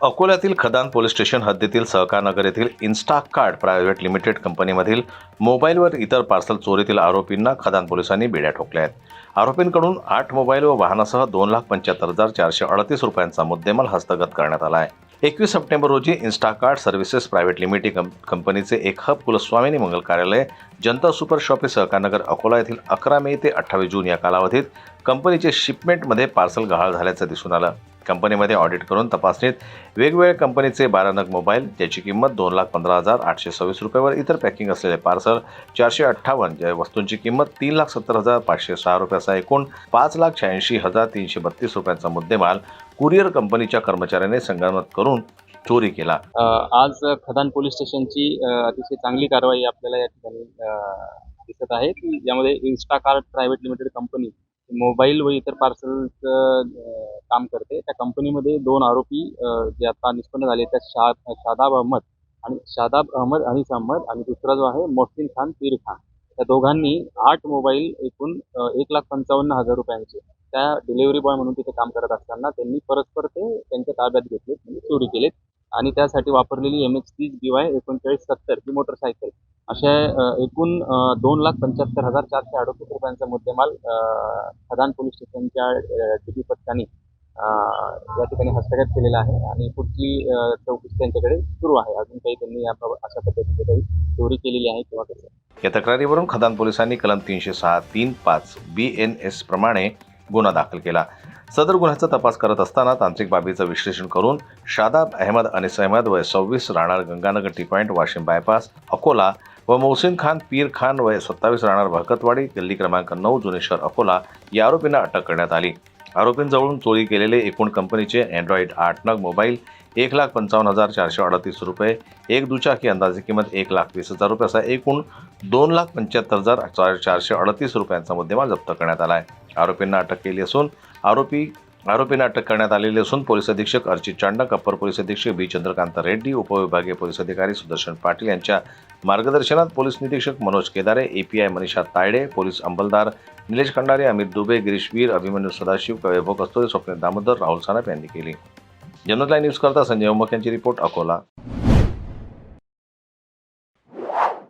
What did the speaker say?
अकोल्यातील खदान police station हद्दीतील सहकारनगर येथील इन्स्टाकार्ट प्रायव्हेट लिमिटेड कंपनीमधील मोबाईलवर इतर पार्सल चोरीतील आरोपींना खदान पोलिसांनी बेड्या ठोकल्या आहेत। आरोपींकडून 8 मोबाईल व वाहनासह 2,75,438 रुपयांचा मुद्देमाल हस्तगत करण्यात आला आहे। 21 सप्टेंबर रोजी इन्स्टाकार्ट सर्व्हिसेस प्रायव्हेट लिमिटेड कंपनीचे एक हब कुलस्वामिनी मंगल कार्यालय, जनता सुपर शॉपी सहकारनगर अकोला येथील 11 मे ते 28 जून या कालावधीत कंपनीचे शिपमेंटमध्ये पार्सल गहाळ झाल्याचं दिसून आलं। कंपनीमध्ये ऑडिट करून तपासणीत वेगवेगळ्या कंपनीचे 12 नग मोबाईल, ज्याची किंमत 2,15,826 रुपये व इतर पॅकिंग असलेले पार्सल 458, ज्या वस्तूंची किंमत 3,70,506 रुपये असा एकूण 5,86,332 रुपयांचा मुद्देमाल कुरिअर कंपनीच्या कर्मचाऱ्याने संगनमत करून चोरी केला। आज खदान पोलीस स्टेशनची अतिशय चांगली कारवाई आपल्याला या ठिकाणी दिसत आहे की यामध्ये Instakart private limited company mobile व इतर पार्सलचं काम करते। त्या कंपनीमध्ये 2 आरोपी जे आता निष्पन्न झाले त्या शादाब अहमद अनीस अहमद आणि दुसरा जो आहे मोहसिन खान पीर खान, त्या दोघांनी 8 मोबाईल एकूण 1,55,000 रुपयांचे त्या डिलिव्हरी बॉय म्हणून तिथे काम करत असताना त्यांनी परस्पर ते त्यांच्या ताब्यात घेतलेत, म्हणजे चोरी केलेत आणि त्यासाठी वापरलेली MH30 BY 3970 ही मोटरसायकल अशा एकूण 2,75,438 रुपयांचा मुद्देमाल खदान पोलीस स्टेशनच्या DP पथकाने या ठिकाणी हस्तगत केलेला आहे आणि पुढची चौकशी त्यांच्याकडे सुरू आहे। अजून काही त्यांनी अशा पद्धतीने काही चोरी केलेली आहे किंवा कसं। या तक्रारीवरून खदान पोलिसांनी कलम 306(3)(5) BNS प्रमाणे गुन्हा दाखल केला। सदर गुन्ह्याचा तपास करत असताना तांत्रिक बाबीचं विश्लेषण करून शादाब अहमद अनीस अहमद वय 26 राहणार Ganganagar T point Washim bypass Akola व मोहसिन खान पीर खान वय 27 राहणार भरकतवाडी गल्ली क्रमांक 9 जुने शहर अकोला या आरोपींना अटक करण्यात आली। आरोपींजवळून चोरी केलेले एकूण कंपनीचे अँड्रॉइड 8 नग मोबाईल, 1,55,438 रुपये, एक दुचाकी अंदाजे किंमत 1,20,000 रुपये असा एकूण 2,75,438 रुपयांचा मुद्देमाल जप्त करण्यात आला आहे। आरोपींना अटक केली असून आरोपींना अटक करण्यात आलेली असून पोलीस अधीक्षक अर्चित चांडक, अप्पर पोलीस अधीक्षक बी चंद्रकांत रेड्डी, उपविभागीय पोलीस अधिकारी सुदर्शन पाटील यांच्या मार्गदर्शनात पोलीस निरीक्षक मनोज केदारे, API मनीषा तायडे, पोलीस अंमलदार निलेश खंडारे, अमित दुबे, गिरीश वीर, अभिमन्यू सदाशिव, वैभव कस्तुरे, स्वप्नील दामोदर, राहुल सानप यांनी केली। जनरल न्यूज करता संजय उमक यांची रिपोर्ट अकोला।